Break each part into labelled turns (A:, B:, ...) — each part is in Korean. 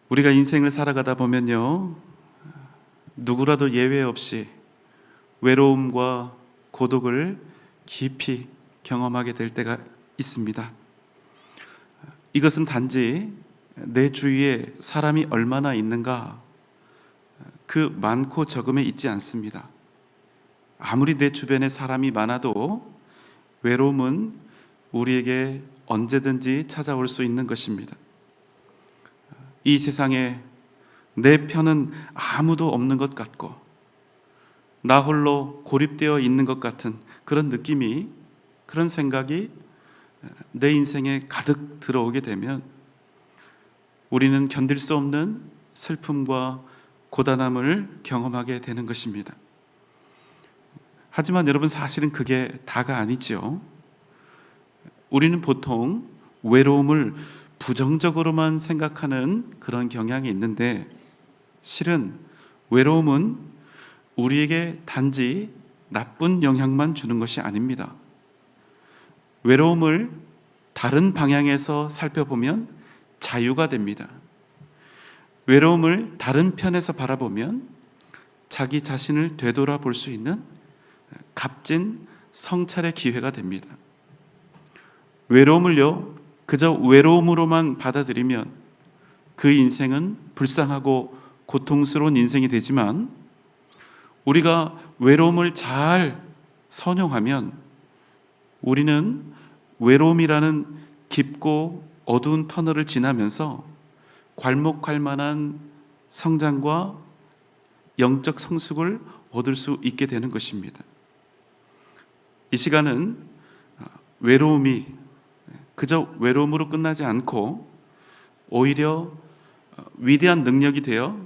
A: 우리가 인생을 살아가다 보면요, 누구라도 예외 없이 외로움과 고독을 깊이 경험하게 될 때가 있습니다. 이것은 단지 내 주위에 사람이 얼마나 있는가, 그 많고 적음에 있지 않습니다. 아무리 내 주변에 사람이 많아도 외로움은 우리에게 언제든지 찾아올 수 있는 것입니다. 이 세상에 내 편은 아무도 없는 것 같고 나 홀로 고립되어 있는 것 같은 그런 느낌이, 그런 생각이 내 인생에 가득 들어오게 되면 우리는 견딜 수 없는 슬픔과 고단함을 경험하게 되는 것입니다. 하지만 여러분, 사실은 그게 다가 아니죠. 우리는 보통 외로움을 부정적으로만 생각하는 그런 경향이 있는데, 실은 외로움은 우리에게 단지 나쁜 영향만 주는 것이 아닙니다. 외로움을 다른 방향에서 살펴보면 자유가 됩니다. 외로움을 다른 편에서 바라보면 자기 자신을 되돌아볼 수 있는 값진 성찰의 기회가 됩니다. 외로움을요, 그저 외로움으로만 받아들이면 그 인생은 불쌍하고 고통스러운 인생이 되지만, 우리가 외로움을 잘 선용하면 우리는 외로움이라는 깊고 어두운 터널을 지나면서 괄목할 만한 성장과 영적 성숙을 얻을 수 있게 되는 것입니다. 이 시간은 외로움이 그저 외로움으로 끝나지 않고 오히려 위대한 능력이 되어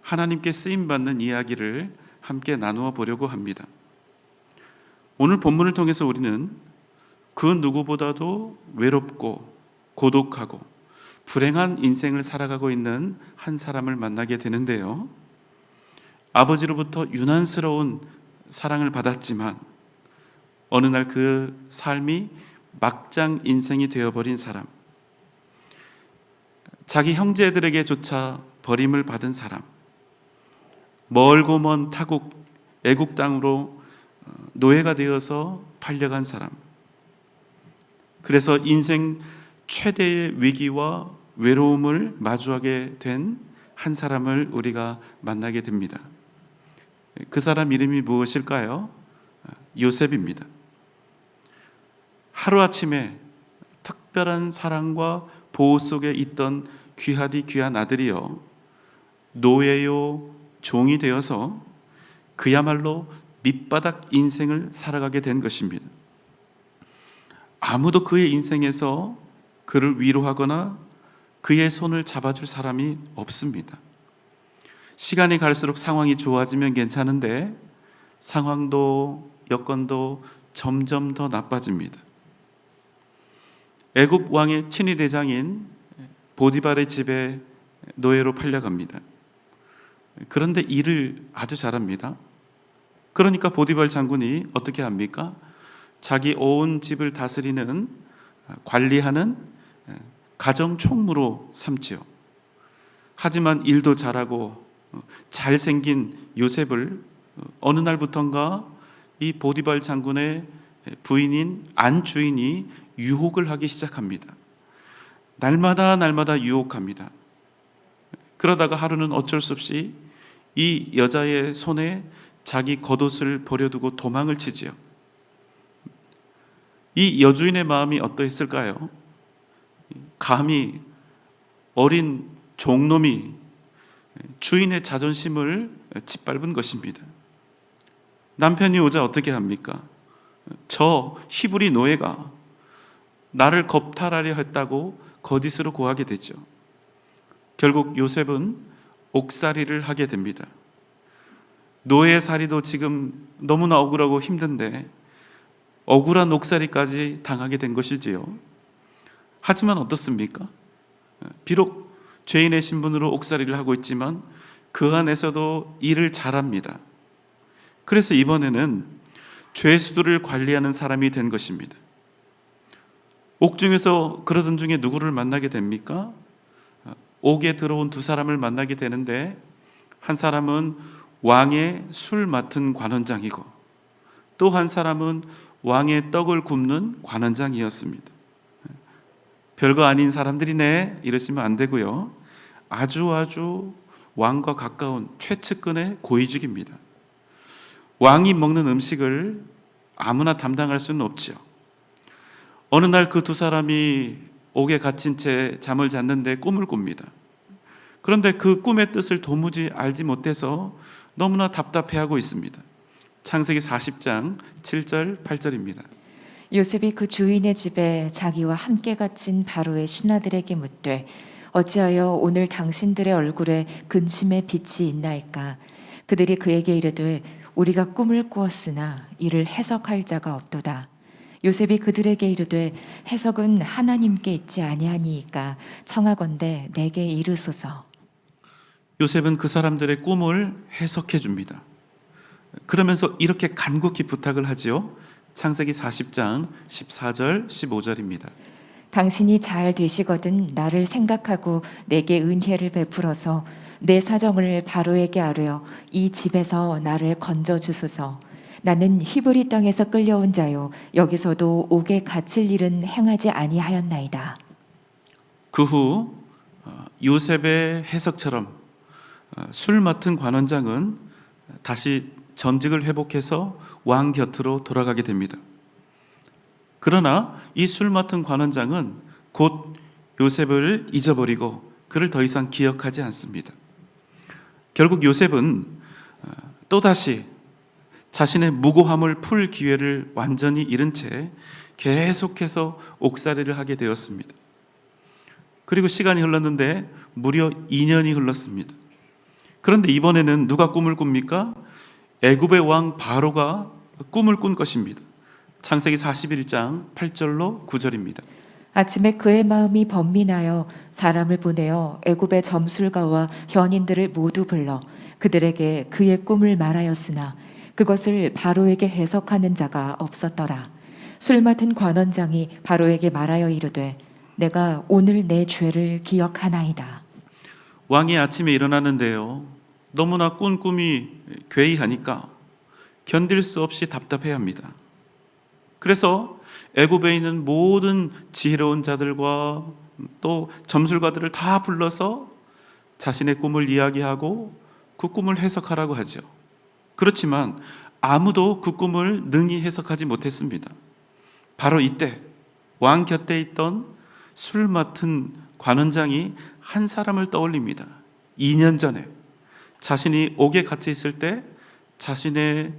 A: 하나님께 쓰임받는 이야기를 함께 나누어 보려고 합니다. 오늘 본문을 통해서 우리는 그 누구보다도 외롭고 고독하고 불행한 인생을 살아가고 있는 한 사람을 만나게 되는데요, 아버지로부터 유난스러운 사랑을 받았지만 어느 날 그 삶이 막장 인생이 되어버린 사람, 자기 형제들에게조차 버림을 받은 사람, 멀고 먼 타국 애국 땅으로 노예가 되어서 팔려간 사람, 그래서 인생 최대의 위기와 외로움을 마주하게 된 한 사람을 우리가 만나게 됩니다. 그 사람 이름이 무엇일까요? 요셉입니다. 하루아침에 특별한 사랑과 보호 속에 있던 귀하디 귀한 아들이요, 노예요 종이 되어서 그야말로 밑바닥 인생을 살아가게 된 것입니다. 아무도 그의 인생에서 그를 위로하거나 그의 손을 잡아줄 사람이 없습니다. 시간이 갈수록 상황이 좋아지면 괜찮은데 상황도 여건도 점점 더 나빠집니다. 애굽 왕의 친위 대장인 보디발의 집에 노예로 팔려갑니다. 그런데 일을 아주 잘합니다. 그러니까 보디발 장군이 어떻게 합니까? 자기 온 집을 다스리는, 관리하는 가정 총무로 삼지요. 하지만 일도 잘하고 잘생긴 요셉을 어느 날부턴가 이 보디발 장군의 부인인 안 주인이 유혹을 하기 시작합니다. 날마다 유혹합니다. 그러다가 하루는 어쩔 수 없이 이 여자의 손에 자기 겉옷을 버려두고 도망을 치지요. 이 여주인의 마음이 어떠했을까요? 감히 어린 종놈이 주인의 자존심을 짓밟은 것입니다. 남편이 오자 어떻게 합니까? 저 히브리 노예가 나를 겁탈하려 했다고 거짓으로 고하게 되죠. 결국 요셉은 옥살이를 하게 됩니다. 노예 살이도 지금 너무나 억울하고 힘든데 억울한 옥살이까지 당하게 된 것이지요. 하지만 어떻습니까? 비록 죄인의 신분으로 옥살이를 하고 있지만 그 안에서도 일을 잘합니다. 그래서 이번에는 죄수들을 관리하는 사람이 된 것입니다. 옥중에서 그러던 중에 누구를 만나게 됩니까? 옥에 들어온 두 사람을 만나게 되는데, 한 사람은 왕의 술 맡은 관원장이고 또 한 사람은 왕의 떡을 굽는 관원장이었습니다. 별거 아닌 사람들이네 이러시면 안 되고요. 아주 왕과 가까운 최측근의 고위직입니다. 왕이 먹는 음식을 아무나 담당할 수는 없지요. 어느 날 그 두 사람이 옥에 갇힌 채 잠을 잤는데 꿈을 꿉니다. 그런데 그 꿈의 뜻을 도무지 알지 못해서 너무나 답답해하고 있습니다. 창세기 40장 7절 8절입니다.
B: 요셉이 그 주인의 집에 자기와 함께 갇힌 바로의 신하들에게 묻되 어찌하여 오늘 당신들의 얼굴에 근심의 빛이 있나이까? 그들이 그에게 이르되 우리가 꿈을 꾸었으나 이를 해석할 자가 없도다. 요셉이 그들에게 이르되 해석은 하나님께 있지 아니하니이까 청하건대 내게 이르소서.
A: 요셉은 그 사람들의 꿈을 해석해 줍니다. 그러면서 이렇게 간곡히 부탁을 하지요. 창세기 40장 14절 15절입니다.
B: 당신이 잘 되시거든 나를 생각하고 내게 은혜를 베풀어서 내 사정을 바로에게 아뢰어 이 집에서 나를 건져 주소서. 나는 히브리 땅에서 끌려온 자요 여기서도 옥에 갇힐 일은 행하지 아니하였나이다.
A: 그 후 요셉의 해석처럼 술 맡은 관원장은 다시 전직을 회복해서 왕 곁으로 돌아가게 됩니다. 그러나 이 술 맡은 관원장은 곧 요셉을 잊어버리고 그를 더 이상 기억하지 않습니다. 결국 요셉은 또다시 자신의 무고함을 풀 기회를 완전히 잃은 채 계속해서 옥살이를 하게 되었습니다. 그리고 시간이 흘렀는데 무려 2년이 흘렀습니다. 그런데 이번에는 누가 꿈을 꿉니까? 애굽의 왕 바로가 꿈을 꾼 것입니다. 창세기 41장 8절로 9절입니다.
B: 아침에 그의 마음이 번민하여 사람을 보내어 애굽의 점술가와 현인들을 모두 불러 그들에게 그의 꿈을 말하였으나 그것을 바로에게 해석하는 자가 없었더라. 술 맡은 관원장이 바로에게 말하여 이르되 내가 오늘 내 죄를 기억하나이다.
A: 왕이 아침에 일어나는데요, 너무나 꾼 꿈이 괴이하니까 견딜 수 없이 답답해합니다. 그래서 애굽에 있는 모든 지혜로운 자들과 또 점술가들을 다 불러서 자신의 꿈을 이야기하고 그 꿈을 해석하라고 하죠. 그렇지만 아무도 그 꿈을 능히 해석하지 못했습니다. 바로 이때 왕 곁에 있던 술 맡은 관원장이 한 사람을 떠올립니다. 2년 전에 자신이 옥에 갇혀 있을 때 자신의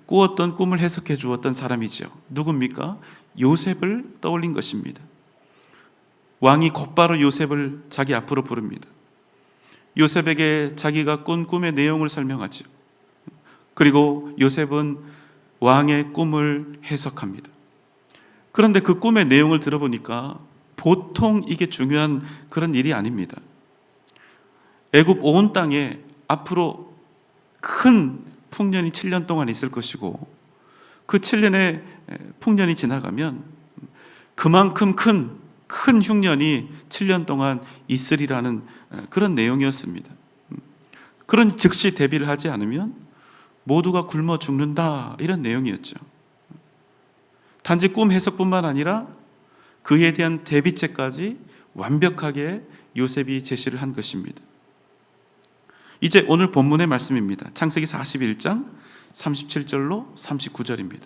A: 꾸었던 꿈을 해석해 주었던 사람이죠. 누굽니까? 요셉을 떠올린 것입니다. 왕이 곧바로 요셉을 자기 앞으로 부릅니다. 요셉에게 자기가 꾼 꿈의 내용을 설명하죠. 그리고 요셉은 왕의 꿈을 해석합니다. 그런데 그 꿈의 내용을 들어보니까 보통 이게 중요한 그런 일이 아닙니다. 애굽 온 땅에 앞으로 큰 풍년이 7년 동안 있을 것이고 그 7년의 풍년이 지나가면 그만큼 큰 흉년이 7년 동안 있으리라는 그런 내용이었습니다. 그런 즉시 대비를 하지 않으면 모두가 굶어 죽는다, 이런 내용이었죠. 단지 꿈 해석뿐만 아니라 그에 대한 대비책까지 완벽하게 요셉이 제시를 한 것입니다. 이제 오늘 본문의 말씀입니다. 창세기 41장 37절로 39절입니다.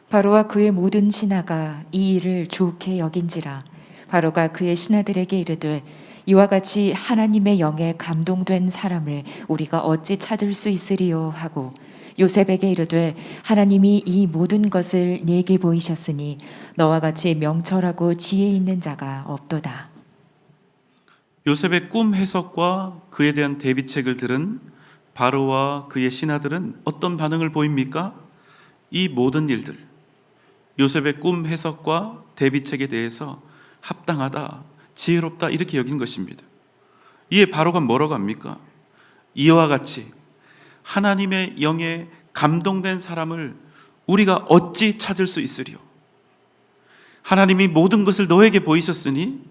B: 바로와 그의 모든 신하가 이 일을 좋게 여긴지라. 바로가 그의 신하들에게 이르되 이와 같이 하나님의 영에 감동된 사람을 우리가 어찌 찾을 수 있으리요 하고 요셉에게 이르되 하나님이 이 모든 것을 네게 보이셨으니 너와 같이 명철하고 지혜 있는 자가 없도다.
A: 요셉의 꿈 해석과 그에 대한 대비책을 들은 바로와 그의 신하들은 어떤 반응을 보입니까? 이 모든 일들, 요셉의 꿈 해석과 대비책에 대해서 합당하다, 지혜롭다, 이렇게 여긴 것입니다. 이에 바로가 뭐라고 합니까? 이와 같이 하나님의 영에 감동된 사람을 우리가 어찌 찾을 수 있으리요? 하나님이 모든 것을 너에게 보이셨으니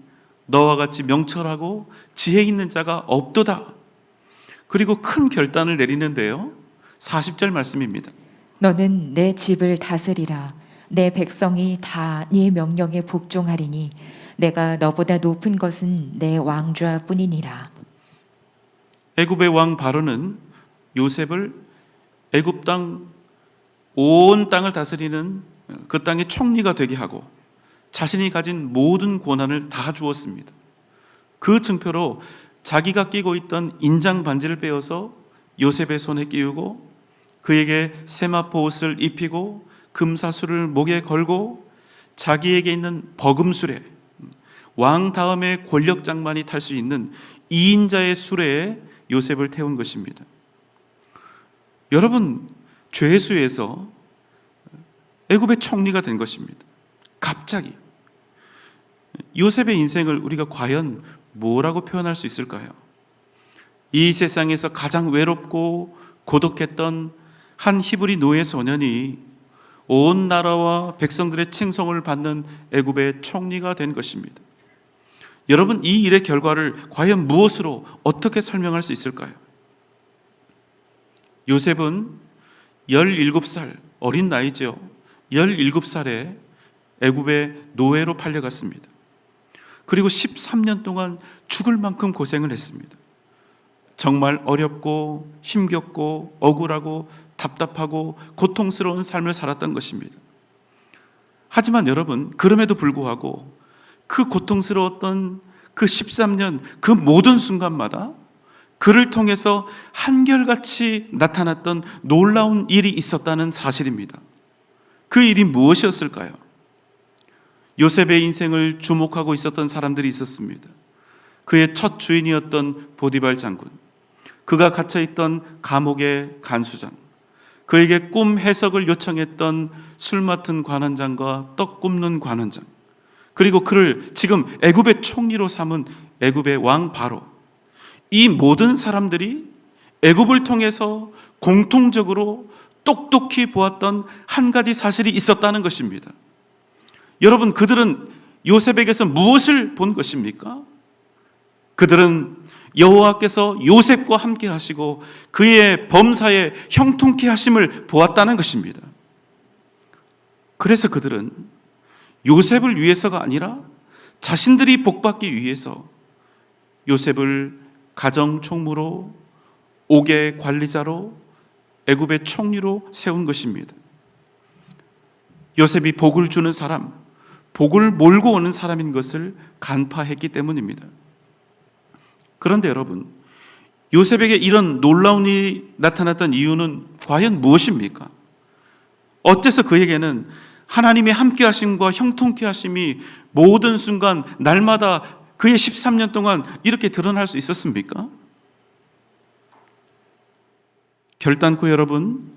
A: 너와 같이 명철하고 지혜 있는 자가 없도다. 그리고 큰 결단을 내리는데요. 40절 말씀입니다.
B: 너는 내 집을 다스리라. 내 백성이 다 네 명령에 복종하리니 내가 너보다 높은 것은 내 왕좌뿐이니라.
A: 애굽의 왕 바로는 요셉을 애굽 땅 온 땅을 다스리는 그 땅의 총리가 되게 하고 자신이 가진 모든 권한을 다 주었습니다. 그 증표로 자기가 끼고 있던 인장 반지를 빼어서 요셉의 손에 끼우고 그에게 세마포 옷을 입히고 금사슬을 목에 걸고 자기에게 있는 버금수레, 왕 다음에 권력장만이 탈 수 있는 2인자의 수레에 요셉을 태운 것입니다. 여러분, 죄수에서 애굽의 총리가 된 것입니다. 갑자기. 요셉의 인생을 우리가 과연 뭐라고 표현할 수 있을까요? 이 세상에서 가장 외롭고 고독했던 한 히브리 노예 소년이 온 나라와 백성들의 칭송을 받는 애굽의 총리가 된 것입니다. 여러분, 이 일의 결과를 과연 무엇으로 어떻게 설명할 수 있을까요? 요셉은 17살, 어린 나이죠. 17살에 애굽의 노예로 팔려갔습니다. 그리고 13년 동안 죽을 만큼 고생을 했습니다. 정말 어렵고 힘겹고 억울하고 답답하고 고통스러운 삶을 살았던 것입니다. 하지만 여러분, 그럼에도 불구하고 그 고통스러웠던 그 13년 그 모든 순간마다 그를 통해서 한결같이 나타났던 놀라운 일이 있었다는 사실입니다. 그 일이 무엇이었을까요? 요셉의 인생을 주목하고 있었던 사람들이 있었습니다. 그의 첫 주인이었던 보디발 장군, 그가 갇혀있던 감옥의 간수장, 그에게 꿈 해석을 요청했던 술 맡은 관원장과 떡 굽는 관원장, 그리고 그를 지금 애굽의 총리로 삼은 애굽의 왕 바로, 이 모든 사람들이 애굽을 통해서 공통적으로 똑똑히 보았던 한 가지 사실이 있었다는 것입니다. 여러분, 그들은 요셉에게서 무엇을 본 것입니까? 그들은 여호와께서 요셉과 함께 하시고 그의 범사에 형통케 하심을 보았다는 것입니다. 그래서 그들은 요셉을 위해서가 아니라 자신들이 복받기 위해서 요셉을 가정 총무로, 옥의 관리자로, 애굽의 총리로 세운 것입니다. 요셉이 복을 주는 사람, 복을 몰고 오는 사람인 것을 간파했기 때문입니다. 그런데 여러분, 요셉에게 이런 놀라운 일이 나타났던 이유는 과연 무엇입니까? 어째서 그에게는 하나님의 함께 하심과 형통케 하심이 모든 순간 날마다 그의 13년 동안 이렇게 드러날 수 있었습니까? 결단코 여러분,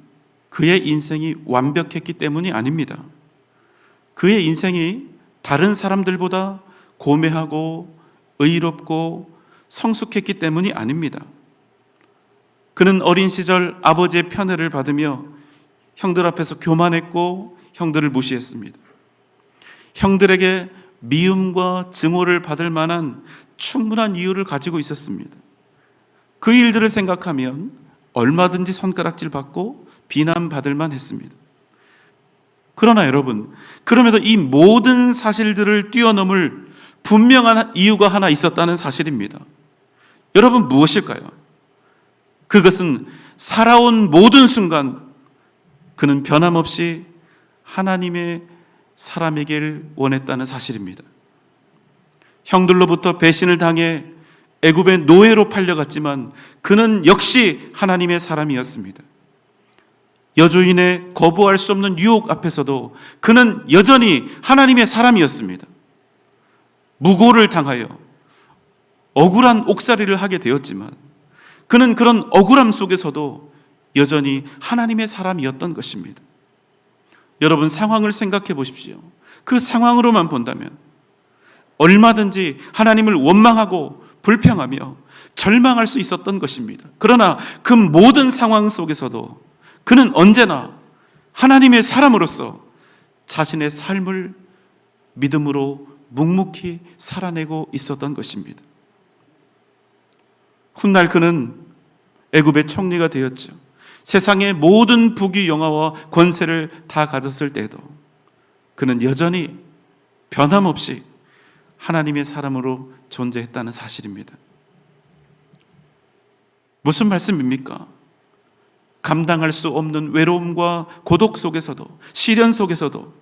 A: 그의 인생이 완벽했기 때문이 아닙니다. 그의 인생이 다른 사람들보다 고매하고 의롭고 성숙했기 때문이 아닙니다. 그는 어린 시절 아버지의 편애를 받으며 형들 앞에서 교만했고 형들을 무시했습니다. 형들에게 미움과 증오를 받을 만한 충분한 이유를 가지고 있었습니다. 그 일들을 생각하면 얼마든지 손가락질 받고 비난받을 만했습니다. 그러나 여러분, 그럼에도 이 모든 사실들을 뛰어넘을 분명한 이유가 하나 있었다는 사실입니다. 여러분, 무엇일까요? 그것은 살아온 모든 순간 그는 변함없이 하나님의 사람이길 원했다는 사실입니다. 형들로부터 배신을 당해 애굽의 노예로 팔려갔지만 그는 역시 하나님의 사람이었습니다. 여주인의 거부할 수 없는 유혹 앞에서도 그는 여전히 하나님의 사람이었습니다. 무고를 당하여 억울한 옥살이를 하게 되었지만 그는 그런 억울함 속에서도 여전히 하나님의 사람이었던 것입니다. 여러분, 상황을 생각해 보십시오. 그 상황으로만 본다면 얼마든지 하나님을 원망하고 불평하며 절망할 수 있었던 것입니다. 그러나 그 모든 상황 속에서도 그는 언제나 하나님의 사람으로서 자신의 삶을 믿음으로 묵묵히 살아내고 있었던 것입니다. 훗날 그는 애굽의 총리가 되었죠. 세상의 모든 부귀 영화와 권세를 다 가졌을 때에도 그는 여전히 변함없이 하나님의 사람으로 존재했다는 사실입니다. 무슨 말씀입니까? 감당할 수 없는 외로움과 고독 속에서도, 시련 속에서도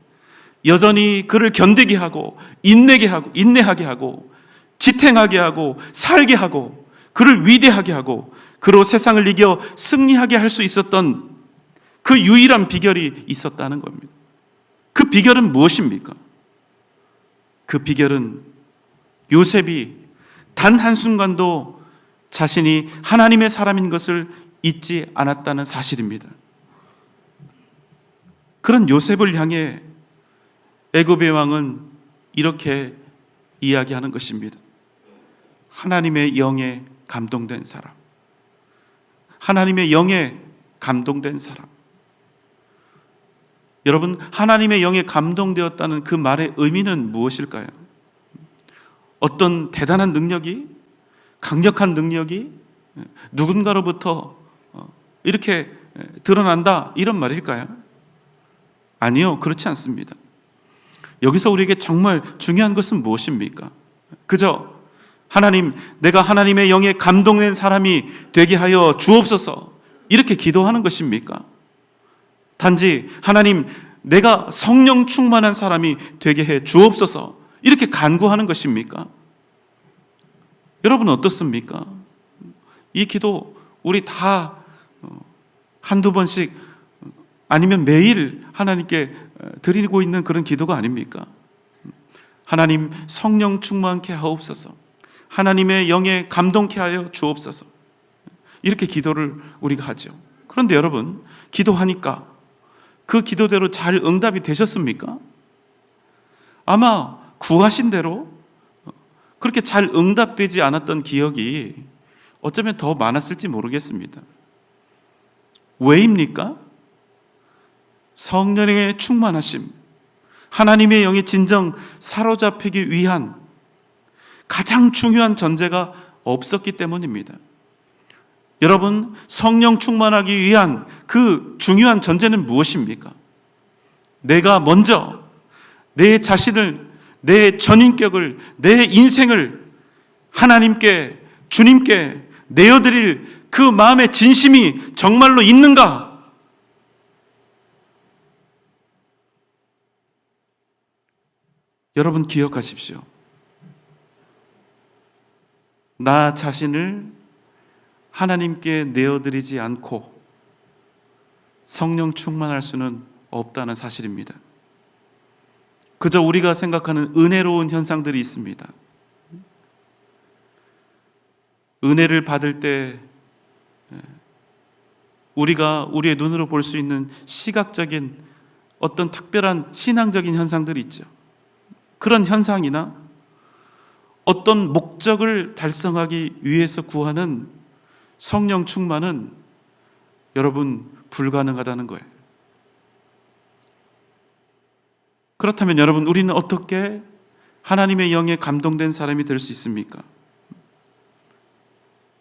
A: 여전히 그를 견디게 하고 인내하게 하고 지탱하게 하고 살게 하고 그를 위대하게 하고 그로 세상을 이겨 승리하게 할 수 있었던 그 유일한 비결이 있었다는 겁니다. 그 비결은 무엇입니까? 그 비결은 요셉이 단 한순간도 자신이 하나님의 사람인 것을 잊지 않았다는 사실입니다. 그런 요셉을 향해 애굽의 왕은 이렇게 이야기하는 것입니다. 하나님의 영에 감동된 사람, 하나님의 영에 감동된 사람. 여러분, 하나님의 영에 감동되었다는 그 말의 의미는 무엇일까요? 어떤 대단한 능력이, 강력한 능력이 누군가로부터 이렇게 드러난다, 이런 말일까요? 아니요, 그렇지 않습니다. 여기서 우리에게 정말 중요한 것은 무엇입니까? 그저 하나님, 내가 하나님의 영에 감동된 사람이 되게 하여 주옵소서, 이렇게 기도하는 것입니까? 단지 하나님, 내가 성령 충만한 사람이 되게 해 주옵소서, 이렇게 간구하는 것입니까? 여러분 어떻습니까? 이 기도 우리 다 한두 번씩 아니면 매일 하나님께 드리고 있는 그런 기도가 아닙니까? 하나님, 성령 충만케 하옵소서, 하나님의 영에 감동케 하여 주옵소서, 이렇게 기도를 우리가 하죠. 그런데 여러분, 기도하니까 그 기도대로 잘 응답이 되셨습니까? 아마 구하신 대로 그렇게 잘 응답되지 않았던 기억이 어쩌면 더 많았을지 모르겠습니다. 왜입니까? 성령의 충만하심, 하나님의 영에 진정 사로잡히기 위한 가장 중요한 전제가 없었기 때문입니다. 여러분, 성령 충만하기 위한 그 중요한 전제는 무엇입니까? 내가 먼저 내 자신을, 내 전인격을, 내 인생을 하나님께, 주님께 내어드릴 그 마음의 진심이 정말로 있는가? 여러분 기억하십시오. 나 자신을 하나님께 내어드리지 않고 성령 충만할 수는 없다는 사실입니다. 그저 우리가 생각하는 은혜로운 현상들이 있습니다. 은혜를 받을 때 우리가 우리의 눈으로 볼 수 있는 시각적인 어떤 특별한 신앙적인 현상들이 있죠. 그런 현상이나 어떤 목적을 달성하기 위해서 구하는 성령 충만은 여러분 불가능하다는 거예요. 그렇다면 여러분, 우리는 어떻게 하나님의 영에 감동된 사람이 될 수 있습니까?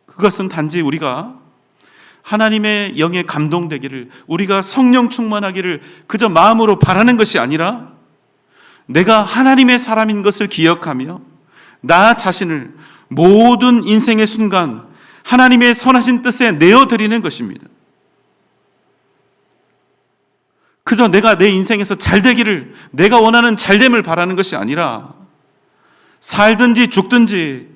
A: 그것은 단지 우리가 하나님의 영에 감동되기를, 우리가 성령 충만하기를 그저 마음으로 바라는 것이 아니라 내가 하나님의 사람인 것을 기억하며 나 자신을 모든 인생의 순간 하나님의 선하신 뜻에 내어드리는 것입니다. 그저 내가 내 인생에서 잘 되기를, 내가 원하는 잘됨을 바라는 것이 아니라 살든지 죽든지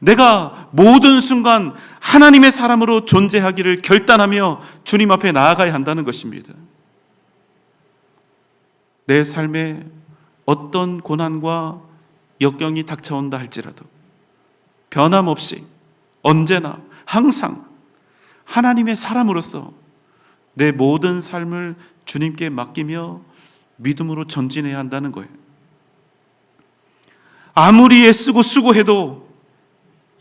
A: 내가 모든 순간 하나님의 사람으로 존재하기를 결단하며 주님 앞에 나아가야 한다는 것입니다. 내 삶에 어떤 고난과 역경이 닥쳐온다 할지라도 변함없이 언제나 항상 하나님의 사람으로서 내 모든 삶을 주님께 맡기며 믿음으로 전진해야 한다는 거예요. 아무리 애쓰고 수고해도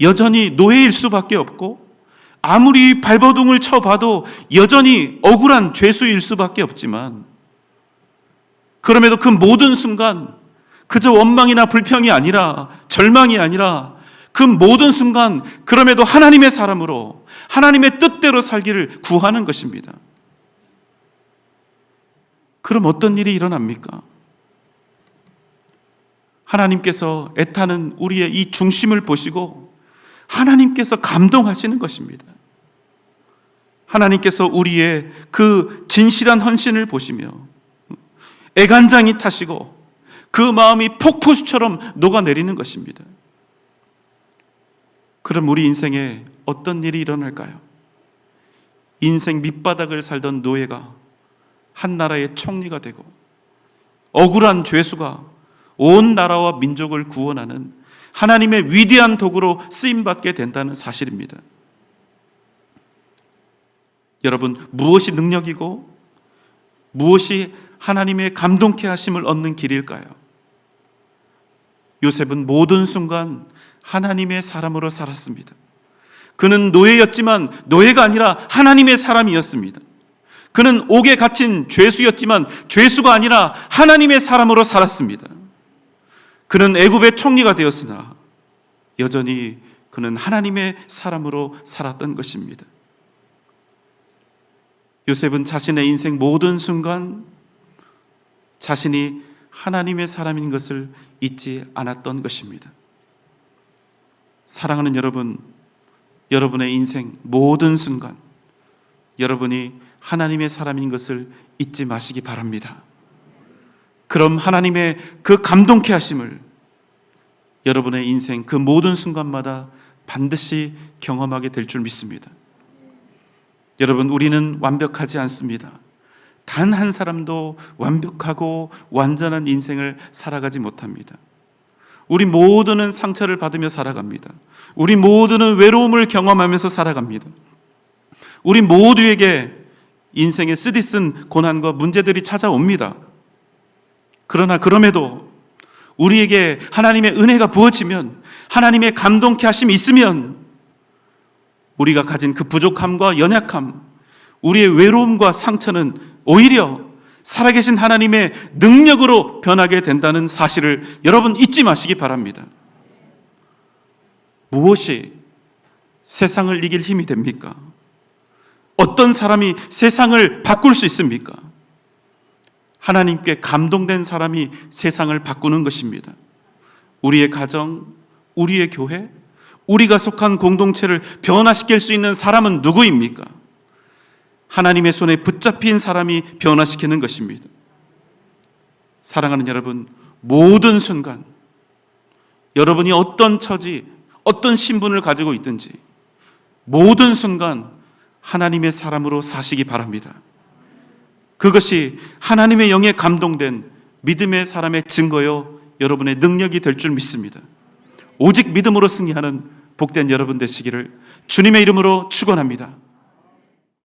A: 여전히 노예일 수밖에 없고, 아무리 발버둥을 쳐봐도 여전히 억울한 죄수일 수밖에 없지만, 그럼에도 그 모든 순간 그저 원망이나 불평이 아니라, 절망이 아니라 그 모든 순간 그럼에도 하나님의 사람으로 하나님의 뜻대로 살기를 구하는 것입니다. 그럼 어떤 일이 일어납니까? 하나님께서 애타는 우리의 이 중심을 보시고 하나님께서 감동하시는 것입니다. 하나님께서 우리의 그 진실한 헌신을 보시며 애간장이 타시고 그 마음이 폭포수처럼 녹아내리는 것입니다. 그럼 우리 인생에 어떤 일이 일어날까요? 인생 밑바닥을 살던 노예가 한 나라의 총리가 되고 억울한 죄수가 온 나라와 민족을 구원하는 하나님의 위대한 도구로 쓰임받게 된다는 사실입니다. 여러분, 무엇이 능력이고 무엇이 하나님의 감동케 하심을 얻는 길일까요? 요셉은 모든 순간 하나님의 사람으로 살았습니다. 그는 노예였지만 노예가 아니라 하나님의 사람이었습니다. 그는 옥에 갇힌 죄수였지만 죄수가 아니라 하나님의 사람으로 살았습니다. 그는 애굽의 총리가 되었으나 여전히 그는 하나님의 사람으로 살았던 것입니다. 요셉은 자신의 인생 모든 순간 자신이 하나님의 사람인 것을 잊지 않았던 것입니다. 사랑하는 여러분, 여러분의 인생 모든 순간 여러분이 하나님의 사람인 것을 잊지 마시기 바랍니다. 그럼 하나님의 그 감동케 하심을 여러분의 인생 그 모든 순간마다 반드시 경험하게 될 줄 믿습니다. 여러분, 우리는 완벽하지 않습니다. 단 한 사람도 완벽하고 완전한 인생을 살아가지 못합니다. 우리 모두는 상처를 받으며 살아갑니다. 우리 모두는 외로움을 경험하면서 살아갑니다. 우리 모두에게 인생의 쓰디쓴 고난과 문제들이 찾아옵니다. 그러나 그럼에도 우리에게 하나님의 은혜가 부어지면, 하나님의 감동케 하심이 있으면 우리가 가진 그 부족함과 연약함, 우리의 외로움과 상처는 오히려 살아계신 하나님의 능력으로 변하게 된다는 사실을 여러분 잊지 마시기 바랍니다. 무엇이 세상을 이길 힘이 됩니까? 어떤 사람이 세상을 바꿀 수 있습니까? 하나님께 감동된 사람이 세상을 바꾸는 것입니다. 우리의 가정, 우리의 교회, 우리가 속한 공동체를 변화시킬 수 있는 사람은 누구입니까? 하나님의 손에 붙잡힌 사람이 변화시키는 것입니다. 사랑하는 여러분, 모든 순간 여러분이 어떤 처지, 어떤 신분을 가지고 있든지 모든 순간 하나님의 사람으로 사시기 바랍니다. 그것이 하나님의 영에 감동된 믿음의 사람의 증거요 여러분의 능력이 될 줄 믿습니다. 오직 믿음으로 승리하는 복된 여러분 되시기를 주님의 이름으로 축원합니다.